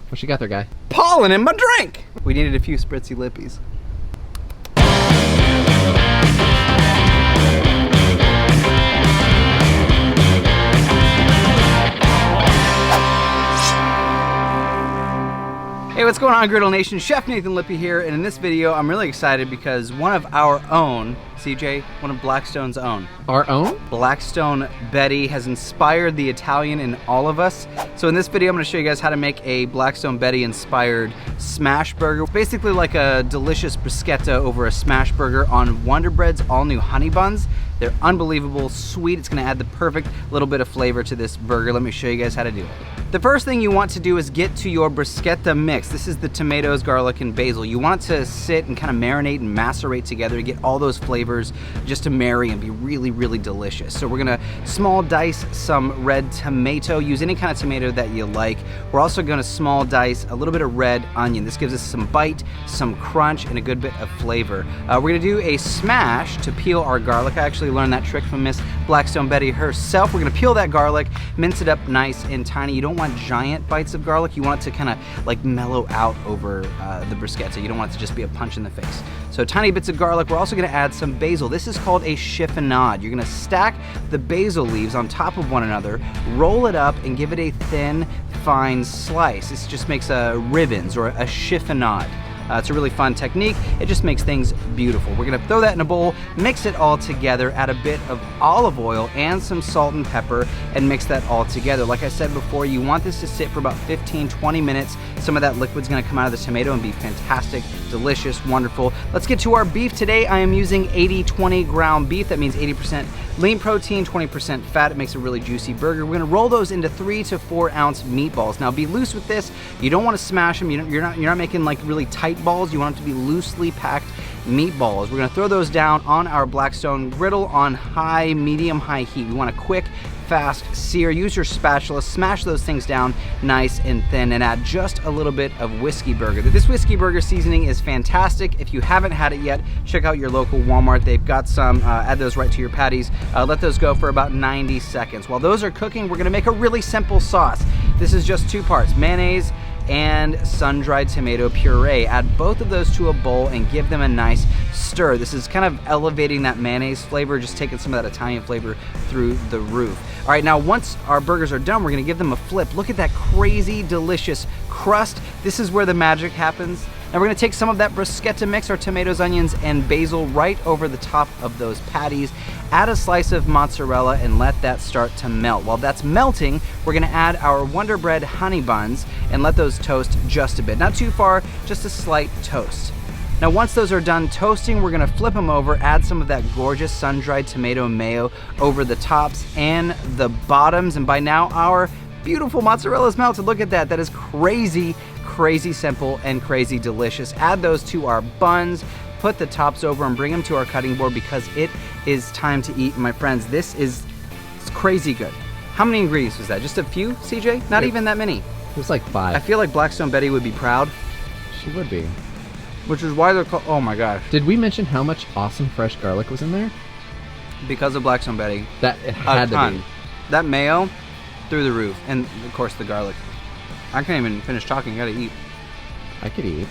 What you got there, guy? Pollen in my drink! We needed a few spritzy Lippies. Hey, what's going on, Griddle Nation? Chef Nathan Lippy here, and in this video, I'm really excited because one of our own, CJ, one of Blackstone's own. Our own? Blackstone Betty has inspired the Italian in all of us. So in this video, I'm gonna show you guys how to make a Blackstone Betty inspired smash burger. It's basically like a delicious bruschetta over a smash burger on Wonder Bread's all new honey buns. They're unbelievable, sweet. It's gonna add the perfect little bit of flavor to this burger. Let me show you guys how to do it. The first thing you want to do is get to your bruschetta mix. This is the tomatoes, garlic, and basil. You want it to sit and kind of marinate and macerate together to get all those flavors just to marry and be really, really delicious. So we're gonna small dice some red tomato. Use any kind of tomato that you like. We're also gonna small dice a little bit of red onion. This gives us some bite, some crunch, and a good bit of flavor. We're gonna do a smash to peel our garlic. I actually learned that trick from Miss Blackstone Betty herself. We're gonna peel that garlic, mince it up nice and tiny. You don't want giant bites of garlic. You want it to kind of like mellow out over the bruschetta. You don't want it to just be a punch in the face. So tiny bits of garlic. We're also gonna add some basil. This is called a chiffonade. You're gonna stack the basil leaves on top of one another, roll it up, and give it a thin, fine slice. This just makes ribbons or a chiffonade. It's a really fun technique. It just makes things beautiful. We're gonna throw that in a bowl, mix it all together, add a bit of olive oil and some salt and pepper, and mix that all together. Like I said before, you want this to sit for about 15-20 minutes. Some of that liquid's gonna come out of the tomato and be fantastic, delicious, wonderful. Let's get to our beef. Today I am using 80-20 ground beef. That means 80% lean protein, 20% fat. It makes a really juicy burger. We're gonna roll those into 3 to 4 ounce meatballs. Now be loose with this. You don't wanna smash them. You're not making like really tight balls. You want them to be loosely packed meatballs. We're gonna throw those down on our Blackstone griddle on high, medium, high heat. We want a quick, fast sear. Use your spatula, smash those things down nice and thin, and add just a little bit of whiskey burger. This whiskey burger seasoning is fantastic. If you haven't had it yet, check out your local Walmart. They've got some. Add those right to your patties. Let those go for about 90 seconds. While those are cooking, we're gonna make a really simple sauce. This is just 2 parts, mayonnaise and sun-dried tomato puree. Add both of those to a bowl and give them a nice stir. This is kind of elevating that mayonnaise flavor, just taking some of that Italian flavor through the roof. All right, now once our burgers are done, we're gonna give them a flip. Look at that crazy, delicious crust. This is where the magic happens. Now we're gonna take some of that bruschetta mix, our tomatoes, onions, and basil right over the top of those patties. Add a slice of mozzarella and let that start to melt. While that's melting, we're gonna add our Wonder Bread honey buns and let those toast just a bit. Not too far, just a slight toast. Now once those are done toasting, we're gonna flip them over, add some of that gorgeous sun-dried tomato mayo over the tops and the bottoms, and by now our beautiful mozzarella is melted. Look at that, that is crazy, crazy simple and crazy delicious. Add those to our buns, put the tops over and bring them to our cutting board because it is time to eat. My friends, it's crazy good. How many ingredients was that? Just a few, CJ? Not even that many. It was like 5. I feel like Blackstone Betty would be proud. She would be. Which is why they're called, oh my gosh. Did we mention how much awesome fresh garlic was in there? Because of Blackstone Betty. That it had to be. That mayo, through the roof. And of course the garlic. I can't even finish talking, I gotta eat. I could eat.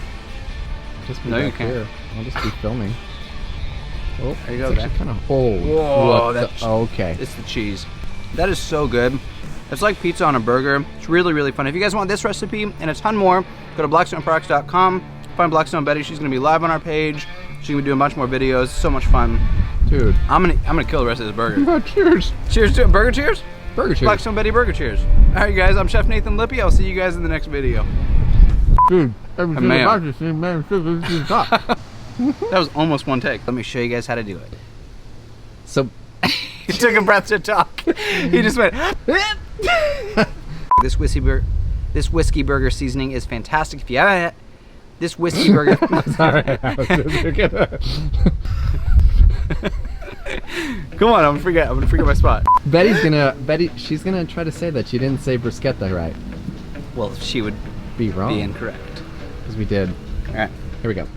Just be no, back you can't. here. I'll just be filming. Oh, there you go. It's actually kind of whole. Whoa, okay. It's the cheese. That is so good. It's like pizza on a burger. It's really, really fun. If you guys want this recipe and a ton more, go to blackstoneproducts.com. Find Blackstone Betty. She's gonna be live on our page. She's gonna be doing a bunch more videos. So much fun. Dude. I'm gonna kill the rest of this burger. Cheers. Cheers to burger cheers? Burger cheers. Blackstone Betty burger cheers. Alright guys, I'm Chef Nathan Lippy. I'll see you guys in the next video. Dude, everything man. about this thing, man, That was almost one take. Let me show you guys how to do it. So He took a breath to talk. He just went. This whiskey burger seasoning is fantastic. If you haven't, this whiskey burger. sorry. Come on, I'm gonna forget my spot. She's gonna try to say that she didn't say bruschetta right. Well, she would be wrong. Be incorrect. Because we did. All right. Here we go.